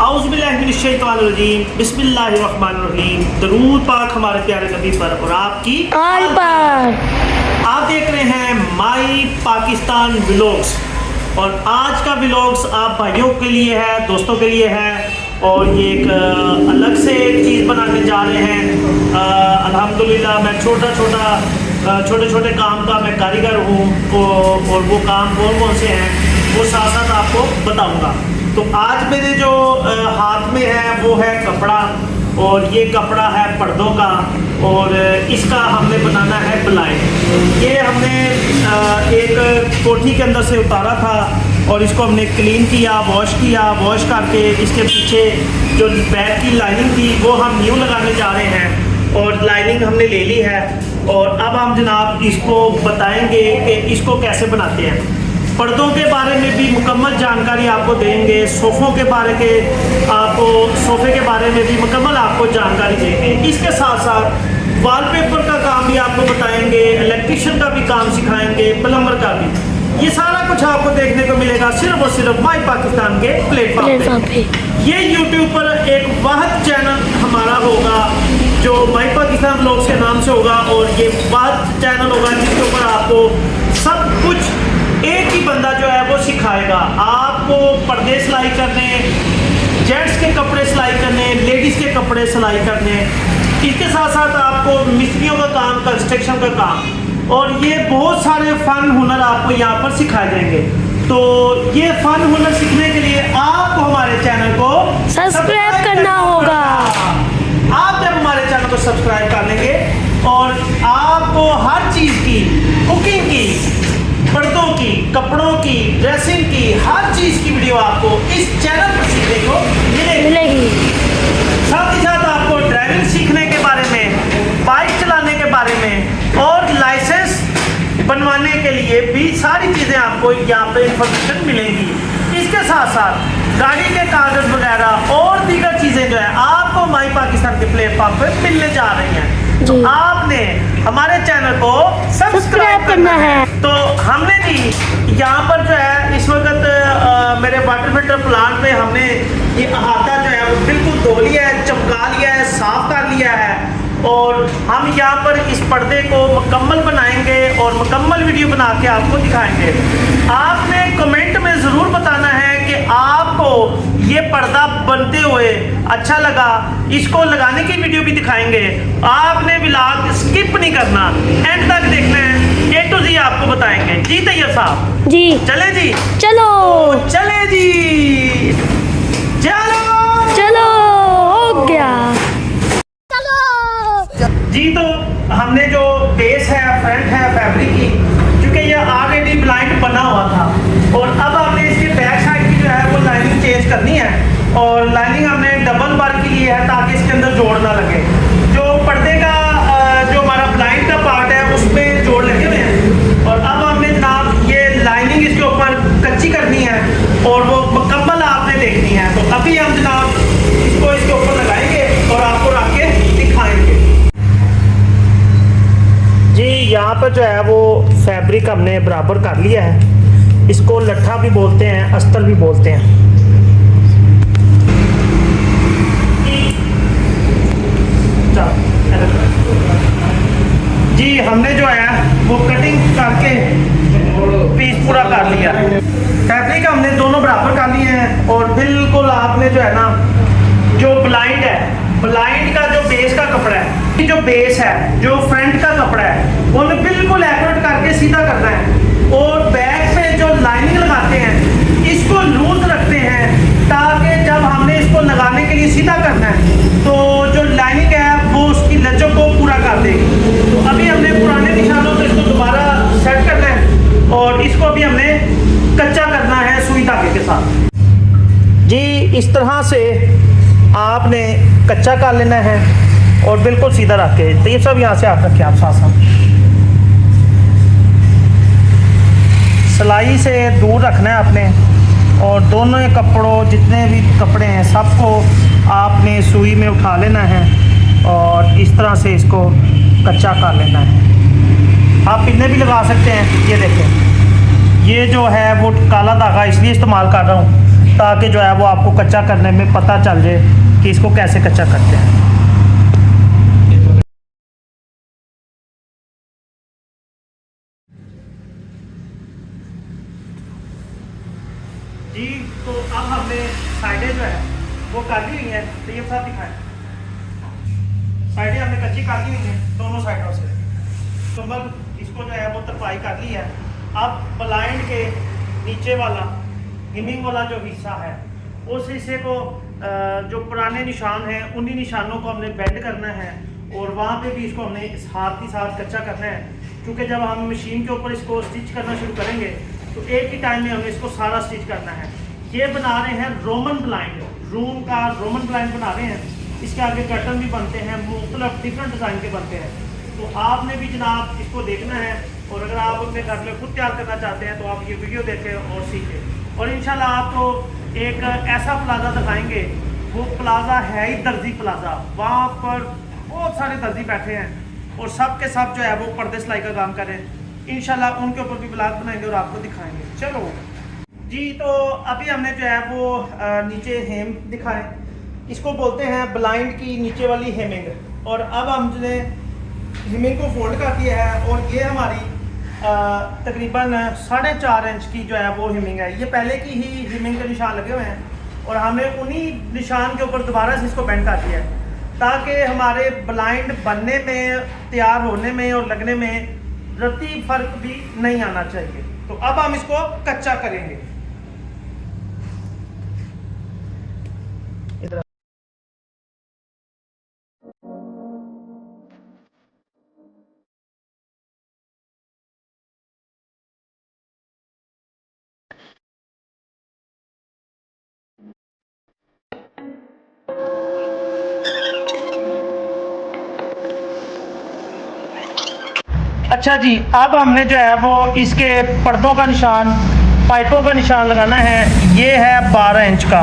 औज़ुबिल्लाहिमिनश्शैतानिर्रजीम बिस्मिल्लाहिर्रहमानिर्रहीम। दरूद पाक हमारे प्यारे नबी पर और आपकी आल पर। आप देख रहे हैं माई पाकिस्तान व्लॉग्स और आज का व्लॉग्स आप भाइयों के लिए है, दोस्तों के लिए है और ये एक अलग से एक चीज़ बनाने जा रहे हैं। अल्हम्दुलिल्लाह मैं छोटे छोटे काम का मैं कारीगर हूँ और वो काम कौन से हैं वो साथ साथ आपको बताऊँगा। तो आज मेरे जो हाथ में है वो है कपड़ा और ये कपड़ा है पर्दों का और इसका हमने बनाना है ब्लाइंड। ये हमने एक कोठी के अंदर से उतारा था और इसको हमने क्लीन किया, वॉश करके इसके पीछे जो बैक की लाइनिंग थी वो हम न्यू लगाने जा रहे हैं और लाइनिंग हमने ले ली है। और अब हम जनाब इसको बताएंगे कि इसको कैसे बनाते हैं। पर्दों के बारे में भी मुकम्मल जानकारी आपको देंगे, सोफ़े के बारे में भी मुकम्मल आपको जानकारी देंगे। इसके साथ साथ वॉलपेपर का काम भी आपको बताएंगे, इलेक्ट्रिशियन का भी काम सिखाएंगे, प्लम्बर का भी। ये सारा कुछ आपको देखने को मिलेगा सिर्फ और सिर्फ माई पाकिस्तान के प्लेटफॉर्म पे। ये यूट्यूब पर एक वाहिद चैनल हमारा होगा जो माई पाकिस्तान व्लॉग्स के नाम से होगा और ये वाहिद चैनल होगा जिसके ऊपर आपको सब कुछ एक ही बंदा जो है वो सिखाएगा। आपको पर्दे सिलाई करने, जेंट्स के कपड़े सिलाई करने, लेडीज़ के कपड़े सिलाई करने, इसके साथ साथ आपको मिस्त्रियों का काम, कंस्ट्रक्शन का काम और ये बहुत सारे फ़न हुनर आपको यहाँ पर सिखाए जाएंगे। तो ये फ़न हुनर सीखने के लिए आपको हमारे चैनल को सब्सक्राइब करना होगा। आप जब हमारे चैनल को सब्सक्राइब कर लेंगे और आपको हर चीज़ की, कुकिंग की, पर्दों की, कपड़ों की, ड्रेसिंग की, हर चीज़ की वीडियो आपको इस चैनल पर सीखने को मिलेगी। साथ ही साथ आपको ड्राइविंग सीखने के बारे में, बाइक चलाने के बारे में और लाइसेंस बनवाने के लिए भी सारी चीज़ें आपको यहाँ पे इंफॉर्मेशन मिलेंगी। इसके साथ साथ गाड़ी के कागज़ वगैरह और दीगर चीज़ें जो है आपको माई पाकिस्तान के प्लेटफॉर्म पे मिलने जा रही हैं। तो आपने हमारे चैनल को सब्सक्राइब करना है। तो हमने जी यहाँ पर जो है इस वक्त मेरे वाटर फिल्टर प्लांट में हमने ये अहाता जो है वो बिल्कुल धो लिया है, चमका लिया है, साफ कर लिया है और हम यहाँ पर इस पर्दे को मुकम्मल बनाएंगे और मुकम्मल वीडियो बना के आपको दिखाएंगे। आपने कमेंट में ज़रूर बताना है कि आपको ये पर्दा बनते हुए अच्छा लगा, इसको लगाने की वीडियो भी दिखाएंगे। आपने व्लॉग स्किप नहीं करना, एंड तक देखना है, A to Z आपको बताएंगे। जी तैयब साहब? जी चले जी, चलो चले जी, चलो चलो हो गया। जी तो हमने जो बेस है, फ्रंट है फैब्रिक की, क्योंकि ये ऑलरेडी ब्लाइंड बना हुआ था और अब हमने इसके बैक साइड की जो है वो लाइनिंग चेंज करनी है और लाइनिंग हमने डबल बार की ली है ताकि इसके अंदर जोड़ ना लगे। जो पर्दे का जो हमारा ब्लाइंड का पार्ट है उसमें जोड़ लगे हुए हैं और अब हमने जनाब ये लाइनिंग इसके ऊपर कच्ची करनी है और वो मुकम्मल आपने देखनी है। तो अभी हम जनाब इसको इसके ऊपर लगाएंगे और आपको रख के दिखाएंगे। जी यहाँ पर जो है वो फैब्रिक हमने बराबर कर लिया है। इसको लट्ठा भी बोलते हैं, अस्तर भी बोलते हैं। जी हमने जो है वो कटिंग करके पीस पूरा कर लिया। फैब्रिक हमने दोनों बराबर कर लिए हैं और बिल्कुल आपने जो है ना जो ब्लाइंड है, ब्लाइंड का जो बेस का कपड़ा है, जो बेस है, जो फ्रंट का कपड़ा है, वो हमें बिल्कुल एक्यूरेट करके सीधा करना है और बैक पे जो लाइनिंग लगाते हैं इसको लूज रखते हैं ताकि जब हमने इसको लगाने के लिए सीधा करना है तो जो लाइनिंग है वो उसकी लचक को पूरा कर देगी। तो अभी हमने पुराने निशानों से इसको दोबारा सेट करना है और इसको अभी हमने कच्चा करना है सुई धागे के साथ। जी इस तरह से आपने कच्चा कर लेना है और बिल्कुल सीधा रख के। तो ये सब यहाँ से आप रखें, आप साथ साथ सिलाई से दूर रखना है आपने और दोनों कपड़ों जितने भी कपड़े हैं सबको आपने सुई में उठा लेना है और इस तरह से इसको कच्चा कर लेना है। आप पिन्ने भी लगा सकते हैं। ये देखें, ये जो है वो काला धागा इसलिए इस्तेमाल कर रहा हूँ ताकि जो है वो आपको कच्चा करने में पता चल जाए कि इसको कैसे कच्चा करते हैं। जी तो अब हमने साइडें जो है वो काटी हुई हैं, तो ये साथ दिखाएं। साइडें हमने कच्ची काटी हुई हैं दोनों साइडों से, तो मतलब इसको जो है वो तरपाई कर ली है। अब ब्लाइंड के नीचे वाला हिमिंग वाला जो हिस्सा है उस हिस्से को जो पुराने निशान हैं उन्हीं निशानों को हमने बेंड करना है और वहाँ पे भी इसको हमने इस हाथ के साथ कच्चा करना है, क्योंकि जब हम मशीन के ऊपर इसको स्टिच करना शुरू करेंगे तो एक ही टाइम में हमें इसको सारा स्टिच करना है। ये बना रहे हैं रोमन ब्लाइंड, रूम का रोमन ब्लाइंड बना रहे हैं। इसके आगे कर्टन भी बनते हैं, मुख्तलिफ डिफरेंट डिज़ाइन के बनते हैं। तो आपने भी जनाब इसको देखना है, और अगर आप अपने घर में खुद तैयार करना चाहते हैं तो आप ये वीडियो देखें और सीखें। और इंशाल्लाह आपको एक ऐसा प्लाजा दिखाएंगे, वो प्लाजा है ही दर्जी प्लाजा। वहाँ पर बहुत सारे दर्जी बैठे हैं और सब के सब जो है वो पर्दे सिलाई का काम करें। इंशाल्लाह उनके ऊपर भी ब्लॉग बनाएंगे और आपको दिखाएंगे। चलो जी, तो अभी हमने जो है वो नीचे हेम दिखाएं, इसको बोलते हैं ब्लाइंड की नीचे वाली हेमिंग। और अब हमने हेमिंग को फोल्ड कर दिया है और ये हमारी तकरीबन 4.5 इंच की जो है वो हेमिंग है। ये पहले की ही हेमिंग के निशान लगे हुए हैं और हमने उन्हीं निशान के ऊपर दोबारा से इसको बेंड कर दिया है, ताकि हमारे ब्लाइंड बनने में, तैयार होने में और लगने में रत्ती फर्क भी नहीं आना चाहिए। तो अब हम इसको कच्चा करेंगे। इधर अच्छा जी, अब हमने जो है वो इसके पर्दों का निशान, पाइपों का निशान लगाना है। ये है 12 इंच का,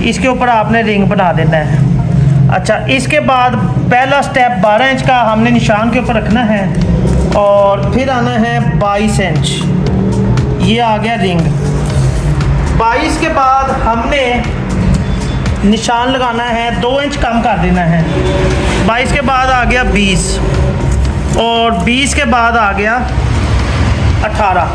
इसके ऊपर आपने रिंग बना देना है। अच्छा, इसके बाद पहला स्टेप 12 इंच का हमने निशान के ऊपर रखना है और फिर आना है 22 इंच, ये आ गया रिंग। 22 के बाद हमने निशान लगाना है, 2 इंच कम कर देना है। 22 के बाद आ गया 20 और 20 के बाद आ गया 18।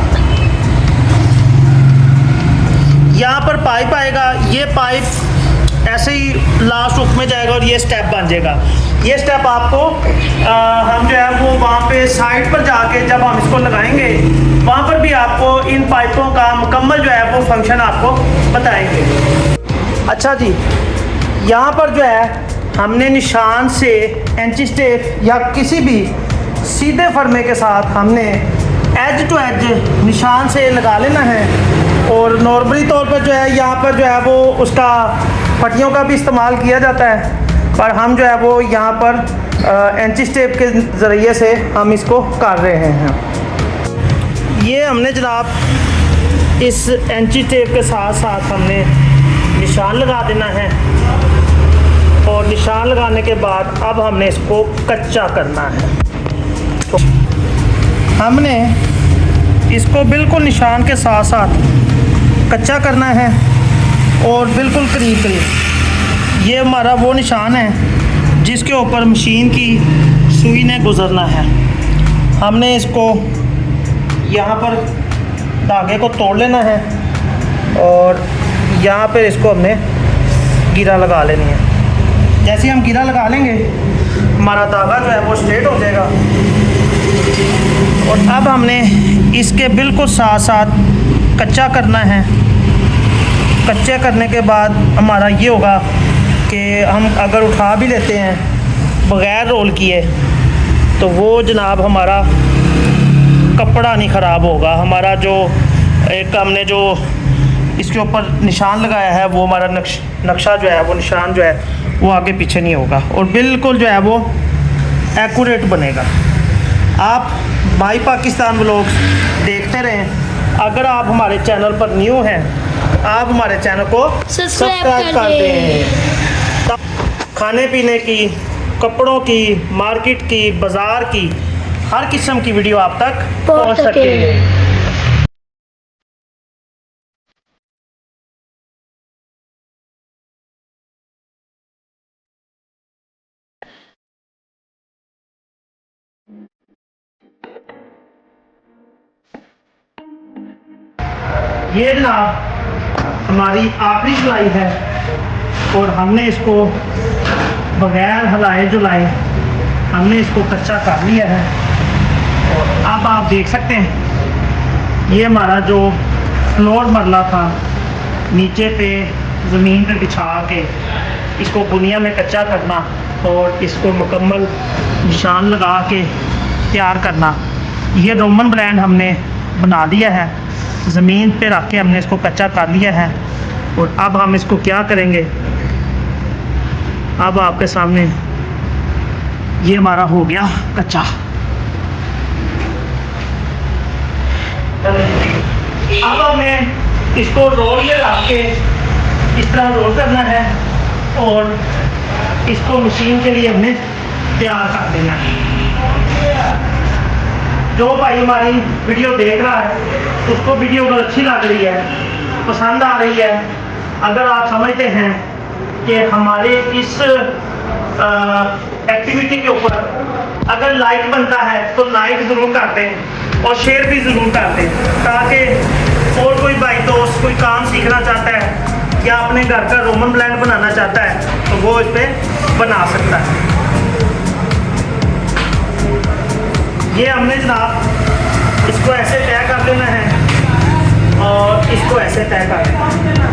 यहाँ पर पाइप आएगा, ये पाइप ऐसे ही लास्ट हुक में जाएगा और ये स्टेप बन जाएगा। ये स्टेप आपको हम जो है वो वहाँ पे साइड पर जाके जब हम इसको लगाएंगे वहाँ पर भी आपको इन पाइपों का मुकम्मल जो है वो फंक्शन आपको बताएंगे। अच्छा जी, यहाँ पर जो है हमने निशान से इंची टेप या किसी भी सीधे फरमे के साथ हमने एज टू एज निशान से लगा लेना है। और नॉर्मली तौर पर जो है यहाँ पर जो है वो उसका पट्टियों का भी इस्तेमाल किया जाता है, पर हम जो है वो यहाँ पर इंची टेप के ज़रिए से हम इसको कर रहे हैं। ये हमने जनाब इस इंची टेप के साथ साथ हमने निशान लगा देना है और निशान लगाने के बाद अब हमने इसको कच्चा करना है। तो हमने इसको बिल्कुल निशान के साथ साथ कच्चा करना है और बिल्कुल करीब करीब। ये हमारा वो निशान है जिसके ऊपर मशीन की सुई ने गुज़रना है। हमने इसको यहाँ पर धागे को तोड़ लेना है और यहाँ पर इसको हमने गिरा लगा लेनी है। जैसे हम गिरा लगा लेंगे हमारा धागा जो है वो स्ट्रेट हो जाएगा। और अब हमने इसके बिल्कुल साथ साथ कच्चा करना है। कच्चे करने के बाद हमारा ये होगा कि हम अगर उठा भी लेते हैं बग़ैर रोल किए तो वो जनाब हमारा कपड़ा नहीं ख़राब होगा। हमारा जो एक हमने जो इसके ऊपर निशान लगाया है वो हमारा नक्शा जो है वो निशान जो है वो आगे पीछे नहीं होगा और बिल्कुल जो है वो एक्यूरेट बनेगा। आप भाई पाकिस्तान व्लॉग्स देखते रहें। अगर आप हमारे चैनल पर न्यू हैं आप हमारे चैनल को सब्सक्राइब कर दें। खाने पीने की, कपड़ों की, मार्केट की, बाज़ार की हर किस्म की वीडियो आप तक पहुंच सके। ये जनाब हमारी आखिरी सिलाई है और हमने इसको बगैर हिलाए जुलाए हमने इसको कच्चा कर लिया है। और अब आप देख सकते हैं ये हमारा जो फ्लोर मरला था नीचे पे ज़मीन पे बिछा के इसको बुनिया में कच्चा करना और इसको मुकम्मल निशान लगा के तैयार करना, ये रोमन ब्रांड हमने बना दिया है। ज़मीन पे रख के हमने इसको कच्चा कर लिया है। और अब हम इसको क्या करेंगे, अब आपके सामने ये हमारा हो गया कच्चा। अब हमें इसको रोल में रख के इस तरह रोल करना है और इसको मशीन के लिए हमने तैयार कर देना है। जो भाई हमारी वीडियो देख रहा है उसको वीडियो अगर अच्छी लग रही है, पसंद आ रही है, अगर आप समझते हैं कि हमारे इस एक्टिविटी के ऊपर अगर लाइक बनता है तो लाइक ज़रूर कर दें और शेयर भी ज़रूर कर दें, ताकि और कोई भाई दोस्त कोई काम सीखना चाहता है या अपने घर का रोमन ब्रांड बनाना चाहता है तो वो इस पर बना सकता है। ये हमने जनाब इसको ऐसे तय कर लेना है और इसको ऐसे तय कर देना।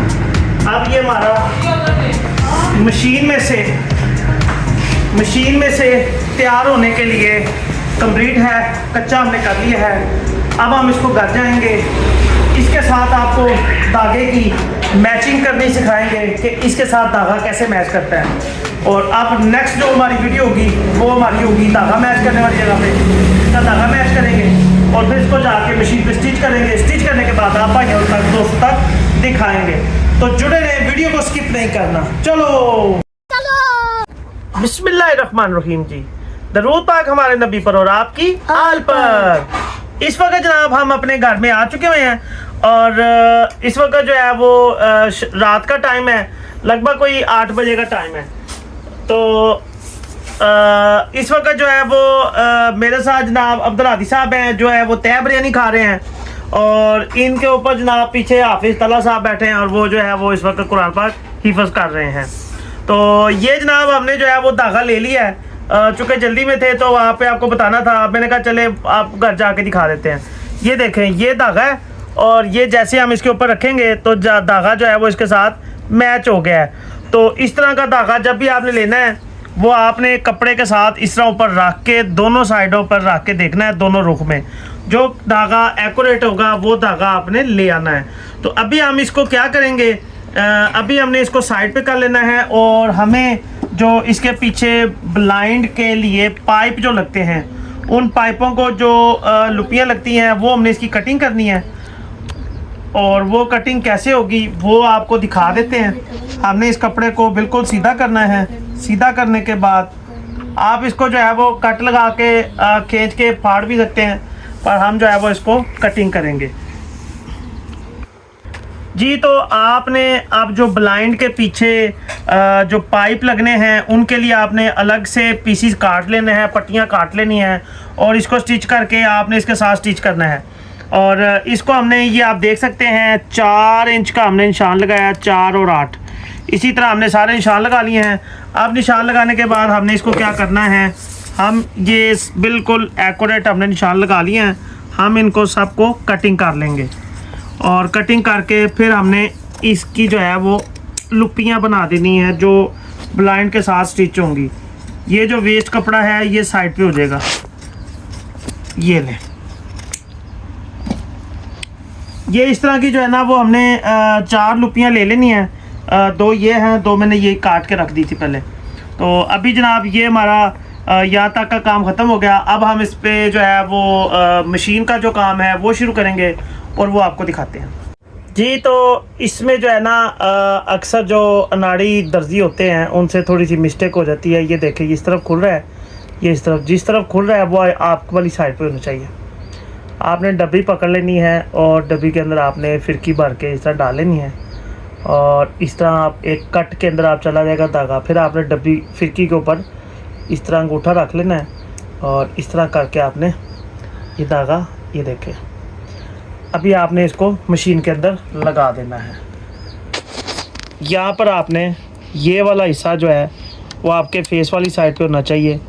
अब ये हमारा मशीन में से तैयार होने के लिए कंप्लीट है, कच्चा हमने कर लिया है। अब हम इसको घर जाएंगे, इसके साथ आपको धागे की मैचिंग करनी सिखाएंगे कि इसके साथ धागा कैसे मैच करता है। और अब नेक्स्ट जो हमारी वीडियो होगी वो हमारी होगी धागा मैच करने वाली जगह पे, इसका धागा मैच करेंगे और फिर इसको जाके मशीन पे स्टिच करेंगे। स्टिच करने के बाद आप भाइयों तक दोस्तों तक दिखाएंगे, तो जुड़े रहे, वीडियो को स्किप नहीं करना। चलो बिस्मिल्लाहिर्रहमानिर्रहीम जी, दरूद पाक हमारे नबी पर और आपकी आल पर। इस वक्त जनाब हम अपने घर में आ चुके हुए हैं और इस वक्त जो है वो रात का टाइम है, लगभग कोई 8 बजे का टाइम है। तो इस वक्त जो है वो मेरे साथ जनाब अब्दुल हादी साहब हैं, जो है वो तय बिरयानी खा रहे हैं और इनके ऊपर जनाब पीछे हाफिज तला साहब बैठे हैं और वो जो है वो इस वक्त कुरान पाक हिफ्ज़ कर रहे हैं। तो ये जनाब हमने जो है वो धागा ले लिया है, चूँकि जल्दी में थे तो वहाँ पे आपको बताना था, मैंने कहा चले आप घर जाके दिखा देते हैं। ये देखें, ये धागा है और ये जैसे हम इसके ऊपर रखेंगे तो धागा जो है वो इसके साथ मैच हो गया है। तो इस तरह का धागा जब भी आपने लेना है वो आपने कपड़े के साथ इस तरह ऊपर रख के दोनों साइडों पर रख के देखना है, दोनों रुख में जो धागा एक्यूरेट होगा वो धागा आपने ले आना है। तो अभी हम इसको क्या करेंगे, अभी हमने इसको साइड पे कर लेना है और हमें जो इसके पीछे ब्लाइंड के लिए पाइप जो लगते हैं उन पाइपों को जो लुपियाँ लगती हैं वो हमने इसकी कटिंग करनी है। और वो कटिंग कैसे होगी वो आपको दिखा देते हैं। हमने इस कपड़े को बिल्कुल सीधा करना है, सीधा करने के बाद आप इसको जो है वो कट लगा के खींच के फाड़ भी सकते हैं, पर हम जो है वो इसको कटिंग करेंगे जी। तो आपने अब जो ब्लाइंड के पीछे जो पाइप लगने हैं उनके लिए आपने अलग से पीसीस काट लेने हैं, पट्टियाँ काट लेनी हैं और इसको स्टिच करके आपने इसके साथ स्टिच करना है। और इसको हमने, ये आप देख सकते हैं 4 इंच का हमने निशान लगाया, 4 और 8 इसी तरह हमने सारे निशान लगा लिए हैं। अब निशान लगाने के बाद हमने इसको क्या करना है, हम ये बिल्कुल एक्यूरेट हमने निशान लगा लिए हैं, हम इनको सबको कटिंग कर लेंगे और कटिंग करके फिर हमने इसकी जो है वो लुपियाँ बना देनी है जो ब्लाइंड के साथ स्टिच होंगी। ये जो वेस्ट कपड़ा है ये साइड पे हो जाएगा, ये लें। ये इस तरह की जो है ना वो हमने 4 लुपियाँ ले लेनी हैं, 2 ये हैं, 2 मैंने ये काट के रख दी थी पहले। तो अभी जनाब ये हमारा यहाँ तक का काम ख़त्म हो गया। अब हम इस पे जो है वो मशीन का जो काम है वो शुरू करेंगे और वो आपको दिखाते हैं जी। तो इसमें जो है ना अक्सर जो अनाड़ी दर्जी होते हैं उनसे थोड़ी सी मिस्टेक हो जाती है। ये देखें, ये इस तरफ खुल रहा है, ये इस तरफ, जिस तरफ खुल रहा है वो आपकी वाली साइड पे होना चाहिए। आपने डब्बी पकड़ लेनी है और डब्बी के अंदर आपने फिरकी भर के इस तरह डाल लेनी है और इस तरह आप एक कट के अंदर आप चला जाएगा धागा। फिर आपने डब्बी फिरकी के ऊपर इस तरह अंगूठा रख लेना है और इस तरह करके आपने ये धागा, ये देखें, अभी आपने इसको मशीन के अंदर लगा देना है। यहाँ पर आपने ये वाला हिस्सा जो है वो आपके फेस वाली साइड पे होना चाहिए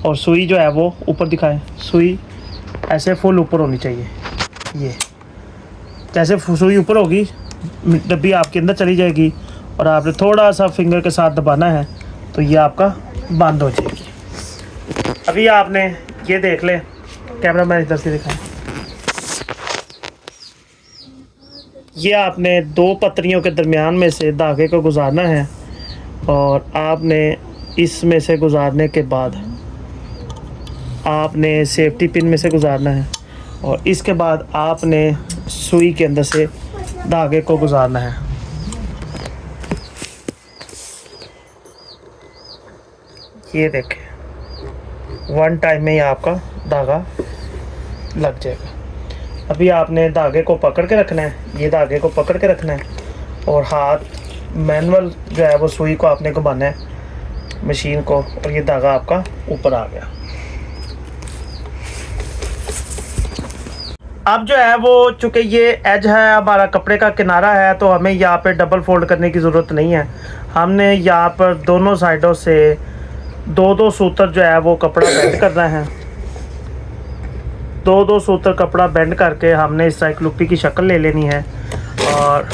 और सुई जो है वो ऊपर दिखाएं। सुई ऐसे फुल ऊपर होनी चाहिए। ये जैसे सुई ऊपर होगी डब्बी आपके अंदर चली जाएगी और आपने थोड़ा सा फिंगर के साथ दबाना है तो ये आपका बंद हो जाएगी। अभी आपने ये देख ले, कैमरा मैन इधर से दिखाएं। ये आपने दो पत्रियों के दरमियान में से धागे को गुजारना है और आपने इसमें से गुजारने के बाद आपने सेफ्टी पिन में से गुजारना है और इसके बाद आपने सुई के अंदर से धागे को गुजारना है। ये देखें, वन टाइम में ही आपका धागा लग जाएगा। अभी आपने धागे को पकड़ के रखना है, ये धागे को पकड़ के रखना है और हाथ मैनुअल जो है वो सुई को आपने घुमाना है मशीन को और ये धागा आपका ऊपर आ गया। अब जो है वो चूँकि ये एज है हमारा कपड़े का किनारा है तो हमें यहाँ पे डबल फोल्ड करने की ज़रूरत नहीं है। हमने यहाँ पर दोनों साइडों से दो दो सूत्र जो है वो कपड़ा बेंड करना है। दो दो सूत्र कपड़ा बेंड करके हमने इस तरह लुप्पी की शक्ल ले लेनी है और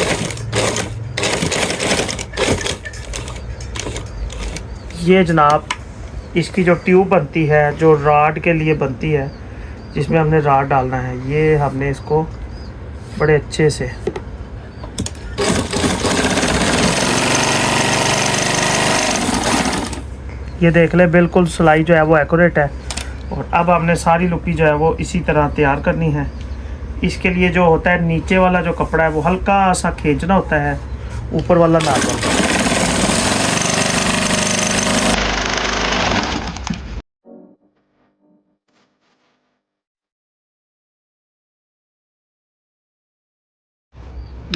ये जनाब इसकी जो ट्यूब बनती है जो राड के लिए बनती है जिसमें हमने राड डालना है, ये हमने इसको बड़े अच्छे से ये देख ले, बिल्कुल सिलाई जो है वो एक्यूरेट है। और अब हमने सारी लुप्पी जो है वो इसी तरह तैयार करनी है। इसके लिए जो होता है नीचे वाला जो कपड़ा है वो हल्का सा खींचना होता है, ऊपर वाला ना होता है।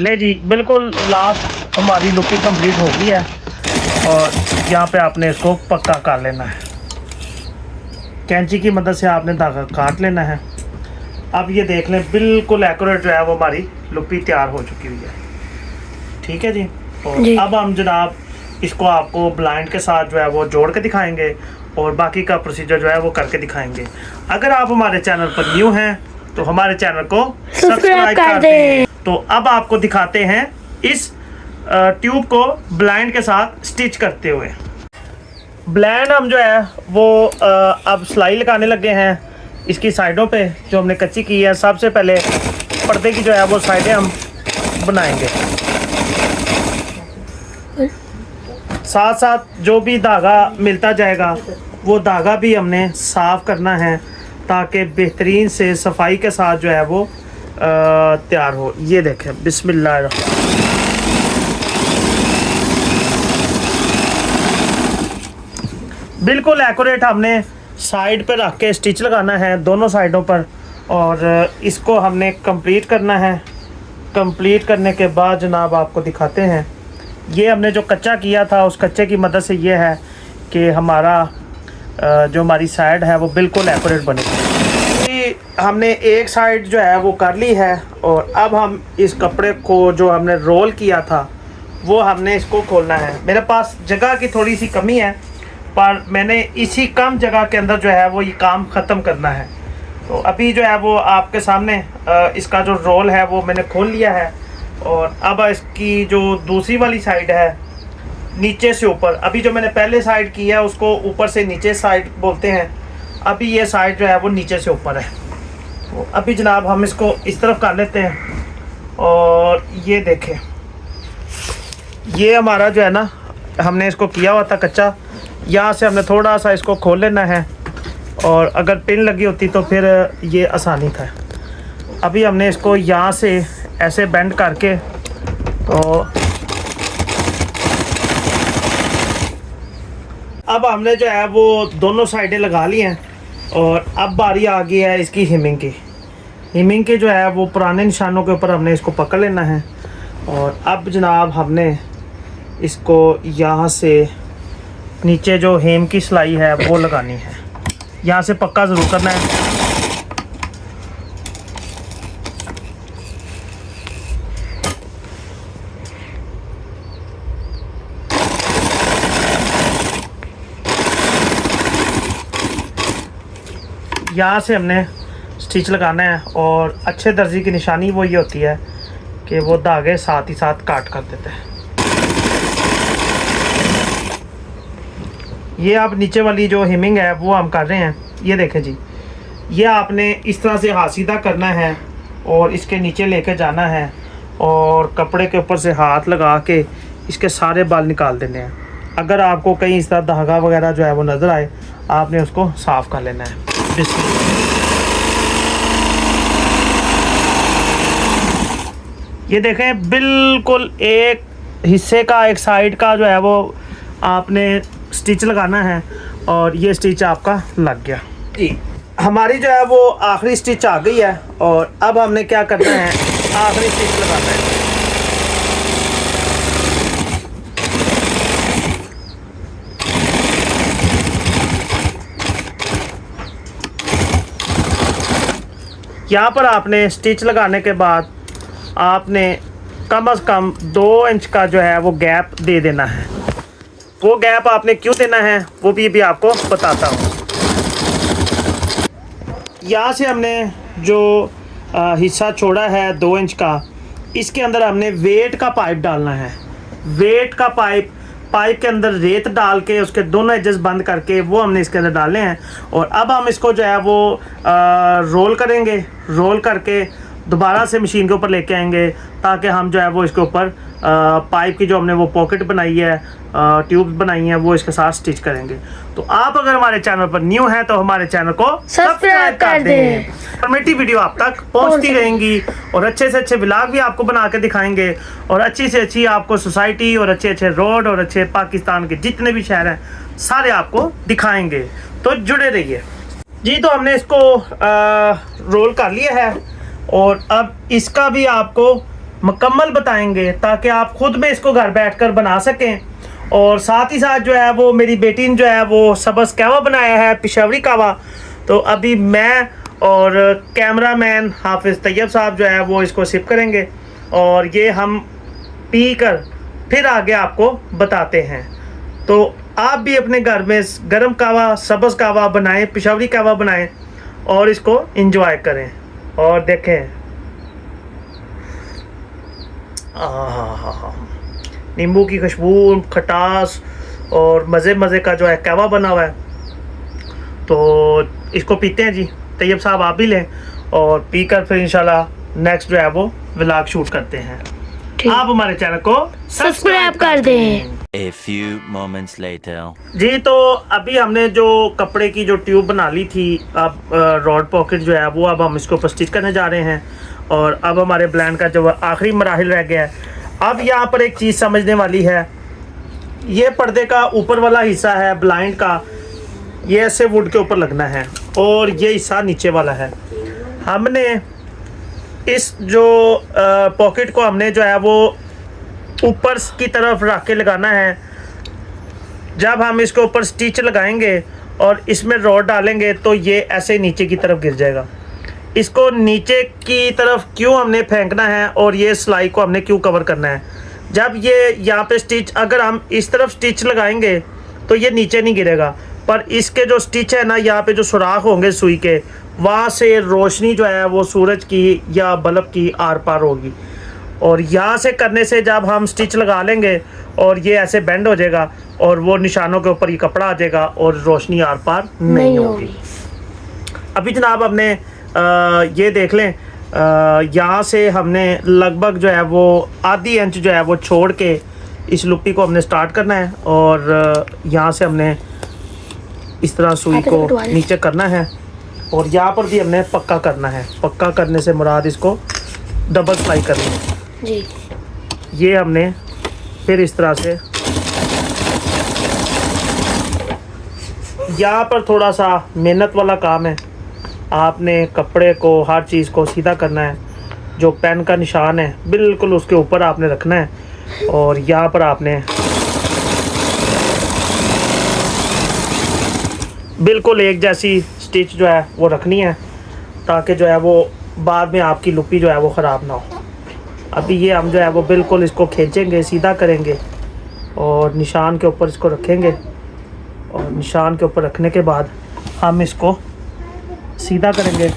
ले जी, बिल्कुल लास्ट हमारी लुप्पी कंप्लीट हो गई है और यहाँ पे आपने इसको पक्का कर लेना है। कैंची की मदद से आपने धागा काट लेना है। अब ये देख लें, बिल्कुल एक्यूरेट जो है वो हमारी लुप्पी तैयार हो चुकी हुई है। ठीक है जी। और जी। अब हम जनाब इसको आपको ब्लाइंड के साथ जो है वो जोड़ के दिखाएंगे और बाकी का प्रोसीजर जो है वो करके दिखाएंगे। अगर आप हमारे चैनल पर न्यू हैं तो हमारे चैनल को सब्सक्राइब कर दें। तो अब आपको दिखाते हैं इस ट्यूब को ब्लाइंड के साथ स्टिच करते हुए। ब्लाइंड हम जो है वो अब सिलाई लगाने लगे हैं इसकी साइडों पे जो हमने कच्ची की है। सबसे पहले पर्दे की जो है वो साइडें हम बनाएंगे, साथ साथ जो भी धागा मिलता जाएगा वो धागा भी हमने साफ़ करना है ताकि बेहतरीन से सफाई के साथ जो है वो तैयार हो। ये देखें, बिस्मिल्लाह। बिल्कुल एक्यूरेट हमने साइड पे रख के स्टिच लगाना है दोनों साइडों पर और इसको हमने कंप्लीट करना है। कंप्लीट करने के बाद जनाब आपको दिखाते हैं, ये हमने जो कच्चा किया था उस कच्चे की मदद से ये है कि हमारा जो हमारी साइड है वो बिल्कुल एक्यूरेट बनेगी। हमने एक साइड जो है वो कर ली है और अब हम इस कपड़े को जो हमने रोल किया था वो हमने इसको खोलना है। मेरे पास जगह की थोड़ी सी कमी है पर मैंने इसी कम जगह के अंदर जो है वो ये काम ख़त्म करना है। तो अभी जो है वो आपके सामने इसका जो रोल है वो मैंने खोल लिया है और अब इसकी जो दूसरी वाली साइड है नीचे से ऊपर, अभी जो मैंने पहले साइड की है उसको ऊपर से नीचे साइड बोलते हैं, अभी ये साइड जो है वो नीचे से ऊपर है। तो अभी जनाब हम इसको इस तरफ कर लेते हैं और ये देखें, ये हमारा जो है ना हमने इसको किया हुआ था कच्चा, यहाँ से हमने थोड़ा सा इसको खोल लेना है और अगर पिन लगी होती तो फिर ये आसानी था। अभी हमने इसको यहाँ से ऐसे बेंड करके तो अब हमने जो है वो दोनों साइडें लगा ली हैं और अब बारी आ गई है इसकी हिमिंग की। हिमिंग के जो है वो पुराने निशानों के ऊपर हमने इसको पकड़ लेना है और अब जनाब हमने इसको यहाँ से नीचे जो हेम की सिलाई है वो लगानी है। यहाँ से पक्का ज़रूर करना है। यहाँ से हमने स्टिच लगाना है और अच्छे दर्जी की निशानी वो ये होती है कि वो धागे साथ ही साथ काट कर देते हैं। ये आप नीचे वाली जो हेमिंग है वो हम कर रहे हैं। ये देखें जी, ये आपने इस तरह से हाथ सीधा करना है और इसके नीचे लेके जाना है और कपड़े के ऊपर से हाथ लगा के इसके सारे बाल निकाल देने हैं। अगर आपको कहीं इस तरह धागा वगैरह जो है वो नज़र आए, आपने उसको साफ़ कर लेना है। ये देखें, बिल्कुल एक हिस्से का, एक साइड का जो है वो आपने स्टिच लगाना है और ये स्टिच आपका लग गया जी। हमारी जो है वो आखिरी स्टिच आ गई है और अब हमने क्या करना है, आखिरी स्टिच लगाना है। यहाँ पर आपने स्टिच लगाने के बाद आपने कम से कम 2 इंच का जो है वो गैप दे देना है। वो गैप आपने क्यों देना है वो भी आपको बताता हूँ। यहाँ से हमने जो हिस्सा छोड़ा है 2 इंच का, इसके अंदर हमने वेट का पाइप डालना है। वेट का पाइप के अंदर रेत डाल के उसके दोनों एजेस बंद करके वो हमने इसके अंदर डालने हैं। और अब हम इसको जो है वो रोल करेंगे। रोल करके दोबारा से मशीन के ऊपर लेके आएंगे ताकि हम जो है वो इसके ऊपर पाइप की जो हमने वो पॉकेट बनाई है, ट्यूब्स बनाई हैं, वो इसके साथ स्टिच करेंगे। तो आप अगर हमारे चैनल पर न्यू हैं तो हमारे चैनल को सब्सक्राइब कर दें। इन्फॉर्मेटिव वीडियो आप तक पहुंचती रहेंगी और अच्छे से अच्छे व्लॉग भी आपको बना के दिखाएंगे और अच्छी से अच्छी आपको सोसाइटी और अच्छे अच्छे रोड और अच्छे पाकिस्तान के जितने भी शहर हैं सारे आपको दिखाएंगे। तो जुड़े रहिए जी। तो हमने इसको रोल कर लिया है और अब इसका भी आपको मुकम्मल बताएंगे ताकि आप खुद में इसको घर बैठकर बना सकें। और साथ ही साथ जो है वो मेरी बेटी ने जो है वो सबस कहवा बनाया है, पेशावरी कहवा। तो अभी मैं और कैमरामैन हाफिज़ तैयब साहब जो है वो इसको सिप करेंगे और ये हम पी कर फिर आगे आपको बताते हैं। तो आप भी अपने घर में गरम कहवा, सबस कहवा बनाएं, पेशावरी कहवा बनाएं और इसको एंजॉय करें। और देखें, नींबू की खुशबू, खटास और मज़े का जो है कहवा बना हुआ है। तो इसको पीते हैं जी। तैयब साहब आप भी लें और पीकर फिर इंशाल्लाह नेक्स्ट जो है वो व्लॉग शूट करते हैं। आप हमारे चैनल को सब्सक्राइब कर दें। A few moments later. जी, तो अभी हमने जो कपड़े की जो ट्यूब बना ली थी, अब रॉड पॉकेट जो है वो अब हम इसको स्टिच करने जा रहे हैं। और अब हमारे ब्लैंड का जो आखिरी मराहिल रह गया है। अब यहाँ पर एक चीज़ समझने वाली है, ये पर्दे का ऊपर वाला हिस्सा है ब्लाइंड का, ये ऐसे वुड के ऊपर लगना है और ये हिस्सा नीचे वाला है। हमने इस जो पॉकेट को हमने जो है वो ऊपर की तरफ रख के लगाना है। जब हम इसके ऊपर स्टिच लगाएंगे और इसमें रॉड डालेंगे तो ये ऐसे नीचे की तरफ गिर जाएगा। इसको नीचे की तरफ क्यों हमने फेंकना है और ये सिलाई को हमने क्यों कवर करना है। जब ये यहाँ पे स्टिच, अगर हम इस तरफ स्टिच लगाएंगे तो ये नीचे नहीं गिरेगा, पर इसके जो स्टिच है ना, यहाँ पे जो सुराख होंगे सुई के, वहाँ से रोशनी जो है वो सूरज की या बल्ब की आर पार होगी। और यहाँ से करने से जब हम स्टिच लगा लेंगे और ये ऐसे बेंड हो जाएगा और वो निशानों के ऊपर ये कपड़ा आ जाएगा और रोशनी आर पार नहीं होगी। अभी जनाब हमने ये देख लें, यहाँ से हमने लगभग जो है वो आधी इंच जो है वो छोड़ के इस लुप्पी को हमने स्टार्ट करना है और यहाँ से हमने इस तरह सुई को नीचे करना है और यहाँ पर भी हमने पक्का करना है। पक्का करने से मुराद इसको डबल सिलाई करनी है जी। ये हमने फिर इस तरह से यहाँ पर थोड़ा सा मेहनत वाला काम है। आपने कपड़े को, हर चीज़ को सीधा करना है। जो पेन का निशान है बिल्कुल उसके ऊपर आपने रखना है और यहाँ पर आपने बिल्कुल एक जैसी स्टिच जो है वो रखनी है ताकि जो है वो बाद में आपकी लुप्पी जो है वो ख़राब ना हो। अभी ये हम जो है वो बिल्कुल इसको खींचेंगे, सीधा करेंगे और निशान के ऊपर इसको रखेंगे और निशान के ऊपर रखने के बाद हम इसको सीधा करेंगे।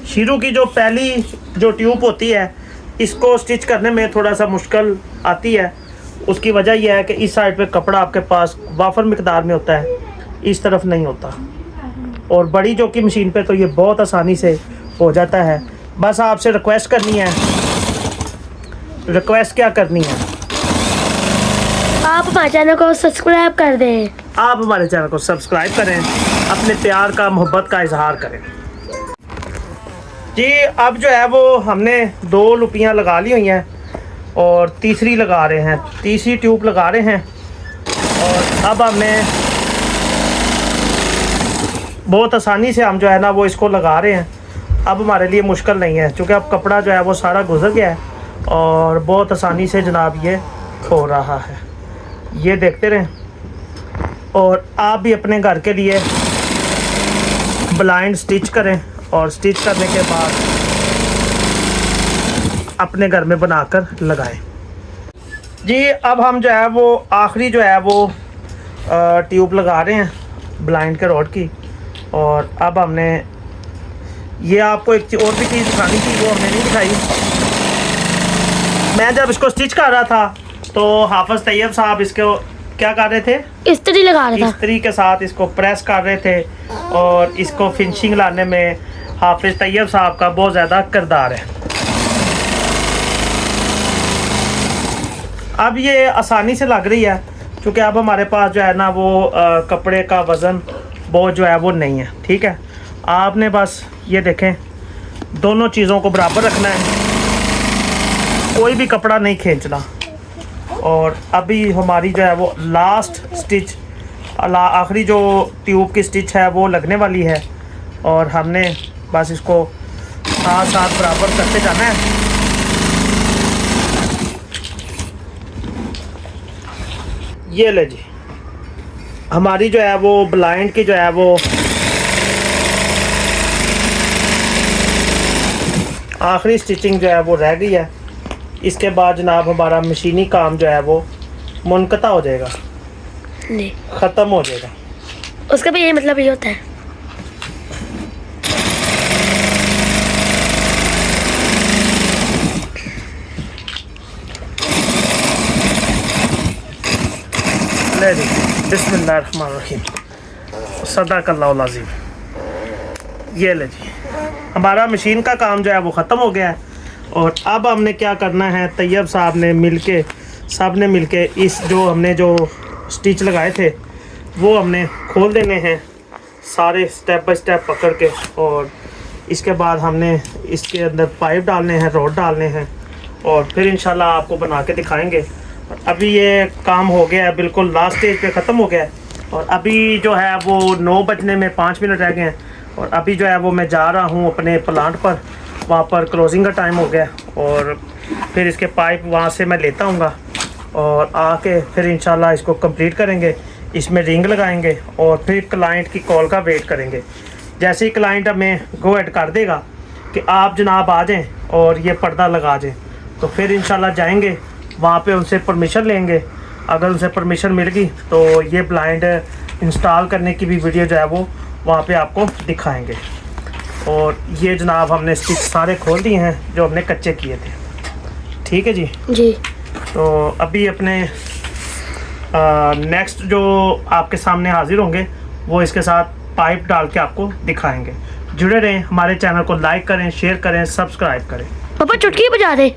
शीरू की जो पहली जो ट्यूब होती है इसको स्टिच करने में थोड़ा सा मुश्किल आती है। उसकी वजह यह है कि इस साइड पे कपड़ा आपके पास वाफर मिकदार में होता है, इस तरफ नहीं होता। और बड़ी जो की मशीन पे तो ये बहुत आसानी से हो जाता है। बस आपसे रिक्वेस्ट करनी है। रिक्वेस्ट क्या करनी है? आप हमारे चैनल को सब्सक्राइब कर दें। आप हमारे चैनल को सब्सक्राइब करें, अपने प्यार का मोहब्बत का इजहार करें। जी अब जो है वो हमने 2 लुपियाँ लगा ली हुई हैं और तीसरी लगा रहे हैं, तीसरी ट्यूब लगा रहे हैं। और अब हमने बहुत आसानी से हम जो है ना वो इसको लगा रहे हैं। अब हमारे लिए मुश्किल नहीं है क्योंकि अब कपड़ा जो है वो सारा गुजर गया है और बहुत आसानी से जनाब ये हो रहा है। ये देखते रहें। और आप भी अपने घर के लिए ब्लाइंड स्टिच करें और स्टिच करने के बाद अपने घर में बनाकर लगाएं। जी अब हम जो है वो आखिरी जो है वो ट्यूब लगा रहे हैं ब्लाइंड के रॉड की। और अब हमने ये आपको एक और भी चीज़ दिखानी थी, वो हमने नहीं दिखाई। मैं जब इसको स्टिच कर रहा था तो हाफिज तैयब साहब इसको क्या कर रहे थे? इस्त्री लगा रहा था। इस्त्री के साथ इसको प्रेस कर रहे थे और इसको फिनिशिंग लाने में हाफिज तैयब साहब का बहुत ज़्यादा किरदार है। अब ये आसानी से लग रही है क्योंकि अब हमारे पास जो है ना वो कपड़े का वज़न बहुत जो है वो नहीं है। ठीक है, आपने बस ये देखें दोनों चीज़ों को बराबर रखना है, कोई भी कपड़ा नहीं खींचना। और अभी हमारी जो है वो लास्ट स्टिच आखिरी जो ट्यूब की स्टिच है वो लगने वाली है और हमने बस इसको साथ साथ बराबर करते जाना है। ये ले जी, हमारी जो है वो ब्लाइंड की जो है वो आखिरी स्टिचिंग जो है वो रह गई है। इसके बाद जनाब हमारा मशीनी काम जो है वो मुनक़ता हो जाएगा, नहीं ख़त्म हो जाएगा। उसका भी यही मतलब ये होता है। ले जी, बिस्मिल्लाहिर्रहमानिर्रहीम, सदाकल्लाहुल अज़ीम। ये ले जी, हमारा मशीन का काम जो है वो ख़त्म हो गया है। और अब हमने क्या करना है, तैयब साहब ने मिलके सब ने मिलके इस जो हमने जो स्टिच लगाए थे वो हमने खोल देने हैं सारे स्टेप बाय स्टेप पकड़ के। और इसके बाद हमने इसके अंदर पाइप डालने हैं, रॉड डालने हैं और फिर इंशाल्लाह आपको बना के दिखाएंगे। और अभी ये काम हो गया है, बिल्कुल लास्ट स्टेज पे ख़त्म हो गया है। और अभी जो है वो 9 बजने में 5 मिनट रह गए हैं। और अभी जो है वो मैं जा रहा हूँ अपने प्लांट पर, वहाँ पर क्लोजिंग का टाइम हो गया और फिर इसके पाइप वहाँ से मैं लेता हूँगा और आके फिर इंशाल्लाह इसको कंप्लीट करेंगे, इसमें रिंग लगाएंगे और फिर क्लाइंट की कॉल का वेट करेंगे। जैसे ही क्लाइंट हमें गो एड कर देगा कि आप जनाब आ जाएं और ये पर्दा लगा जाएं, तो फिर इंशाल्लाह जाएंगे वहाँ पे, उनसे परमिशन लेंगे। अगर उनसे परमिशन मिल गई तो ये ब्लाइंड इंस्टॉल करने की भी वीडियो जो है वो वहाँ पे आपको दिखाएंगे। और ये जनाब हमने स्टिच सारे खोल दिए हैं जो हमने कच्चे किए थे। ठीक है जी जी। तो अभी अपने नेक्स्ट जो आपके सामने हाजिर होंगे वो इसके साथ पाइप डाल के आपको दिखाएंगे। जुड़े रहें, हमारे चैनल को लाइक करें, शेयर करें, सब्सक्राइब करें। पापा चुटकी बजा दे।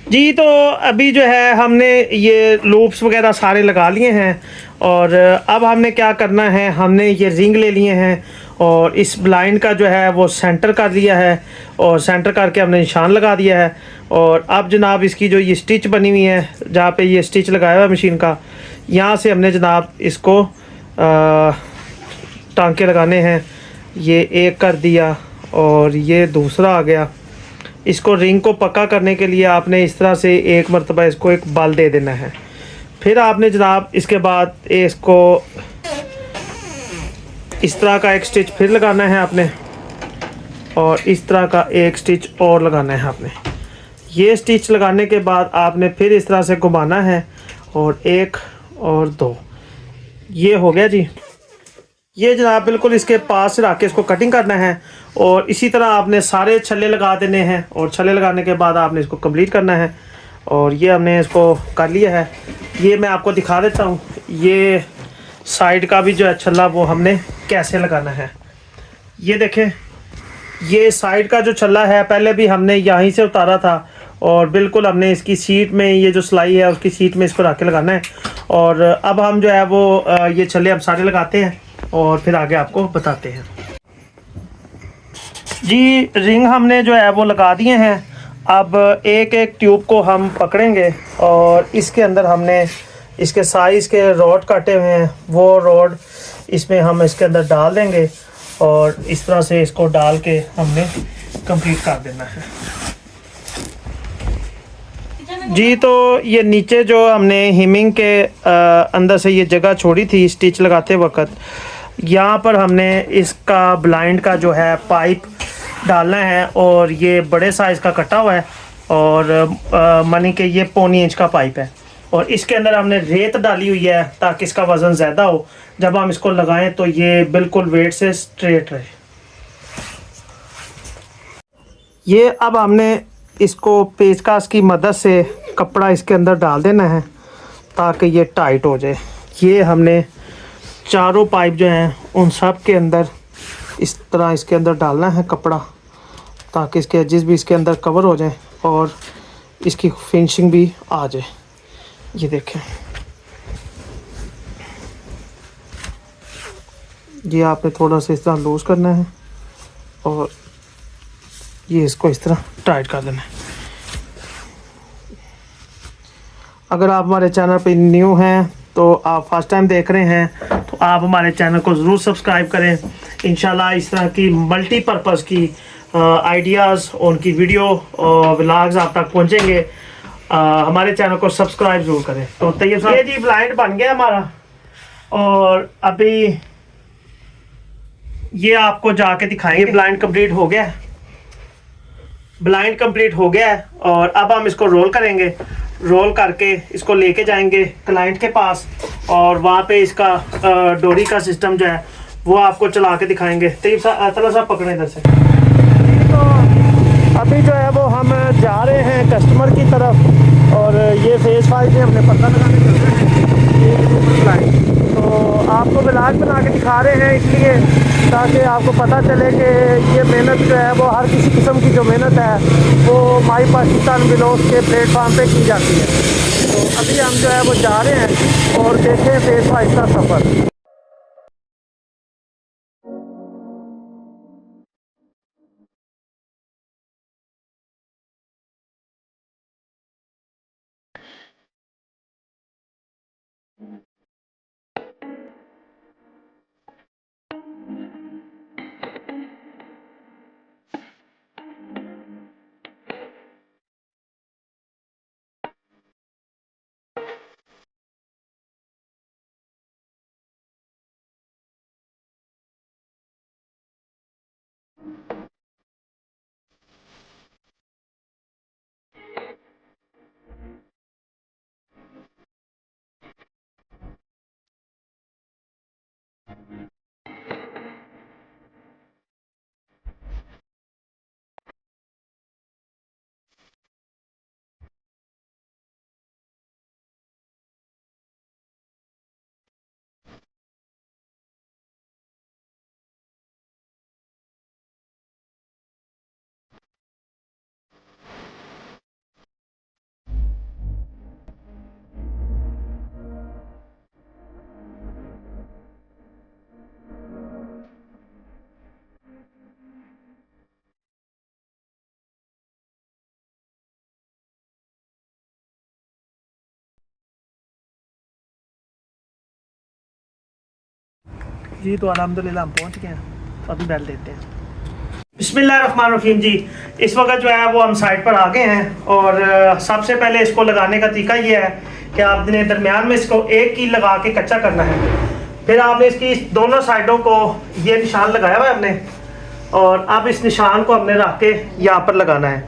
जी तो अभी जो है हमने ये लूप्स वगैरह सारे लगा लिए हैं और अब हमने क्या करना है, हमने ये रिंग ले लिए हैं और इस ब्लाइंड का जो है वो सेंटर कर लिया है और सेंटर करके हमने निशान लगा दिया है। और अब जनाब इसकी जो ये स्टिच बनी हुई है, जहाँ पे ये स्टिच लगाया हुआ है मशीन का, यहाँ से हमने जनाब इसको टांके लगाने हैं। ये एक कर दिया और ये दूसरा आ गया। इसको रिंग को पक्का करने के लिए आपने इस तरह से एक मरतबा इसको एक बल दे देना है। फिर आपने जनाब इसके बाद इसको इस तरह का एक स्टिच फिर लगाना है आपने और इस तरह का एक स्टिच और लगाना है आपने। ये स्टिच लगाने के बाद आपने फिर इस तरह से घुमाना है और 1 और 2, ये हो गया जी। ये जनाब बिल्कुल इसके पास से रख के इसको कटिंग करना है और इसी तरह आपने सारे छल्ले लगा देने हैं और छल्ले लगाने के बाद आपने इसको कंप्लीट करना है। और ये हमने इसको कर लिया है। ये मैं आपको दिखा देता हूँ, ये साइड का भी जो है छल्ला वो हमने कैसे लगाना है। ये देखें, ये साइड का जो छल्ला है पहले भी हमने यहीं से उतारा था और बिल्कुल हमने इसकी सीट में, ये जो सिलाई है उसकी सीट में इसको रख के लगाना है। और अब हम जो है वो ये छल्ले हम सारे लगाते हैं और फिर आगे आपको बताते हैं जी। रिंग हमने जो है वो लगा दिए हैं। अब एक एक ट्यूब को हम पकड़ेंगे और इसके अंदर हमने इसके साइज़ के रॉड काटे हुए हैं, वो रॉड इसमें हम इसके अंदर डाल देंगे और इस तरह से इसको डाल के हमने कंप्लीट कर देना है जी। तो ये नीचे जो हमने हिमिंग के अंदर से ये जगह छोड़ी थी स्टिच लगाते वक्त, यहाँ पर हमने इसका ब्लाइंड का जो है पाइप डालना है और ये बड़े साइज़ का कटा हुआ है और मानी कि ये 1.25 इंच का पाइप है और इसके अंदर हमने रेत डाली हुई है ताकि इसका वज़न ज़्यादा हो, जब हम इसको लगाएं तो ये बिल्कुल वेट से स्ट्रेट रहे। ये अब हमने इसको पेचकस की मदद से कपड़ा इसके अंदर डाल देना है ताकि ये टाइट हो जाए। ये हमने चारों पाइप जो हैं उन सब के अंदर इस तरह इसके अंदर डालना है कपड़ा ताकि इसके एजेस भी इसके अंदर कवर हो जाएं और इसकी फिनिशिंग भी आ जाए। ये देखें, ये आपने थोड़ा सा इस तरह लूज़ करना है और ये इसको इस तरह टाइट कर देना है। अगर आप हमारे चैनल पे न्यू हैं तो आप फर्स्ट टाइम देख रहे हैं तो आप हमारे चैनल को ज़रूर सब्सक्राइब करें। इंशाल्लाह इस तरह की मल्टीपर्पज़ की आइडियाज़, उनकी वीडियो व्लॉग्स आप तक पहुंचेंगे। हमारे चैनल को सब्सक्राइब ज़रूर करें। तो तैयब साहब, ये जी ब्लाइंड बन गया हमारा और अभी ये आपको जाके दिखाएंगे। ब्लाइंड कंप्लीट हो गया है, ब्लाइंड कंप्लीट हो गया है और अब हम इसको रोल करेंगे। रोल करके इसको लेके जाएंगे क्लाइंट के पास और वहाँ पे इसका डोरी का सिस्टम जो है वो आपको चला के दिखाएंगे। तैयब साहब पकड़े इधर से। तो अभी जो है वो हम जा रहे हैं कस्टमर की तरफ और ये फेस 5 में हमने पर्दा लगाने चल रहे हैं। ये क्लाइंट तो आपको ब्लॉग बना के दिखा रहे हैं इसलिए ताकि आपको पता चले कि ये मेहनत जो है वो हर किसी किस्म की जो मेहनत है वो माई पाकिस्तान ब्लॉग्स के प्लेटफार्म पे की जाती है। तो अभी हम जो है वो जा रहे हैं और देखें फेस 5 का सफ़र। जी तो अल्हम्दुलिल्लाह हम पहुंच गए हैं, अभी बैल देते हैं। बिस्मिल्लाहिर्रहमानिर्रहीम जी, इस वक्त जो है वो हम साइड पर आ गए हैं और सबसे पहले इसको लगाने का तरीका ये है कि आपने दरमियान में इसको एक कील लगा के कच्चा करना है। फिर आपने इसकी दोनों साइडों को ये निशान लगाया हुआ है हमने और अब इस निशान को हमने रख के यहाँ पर लगाना है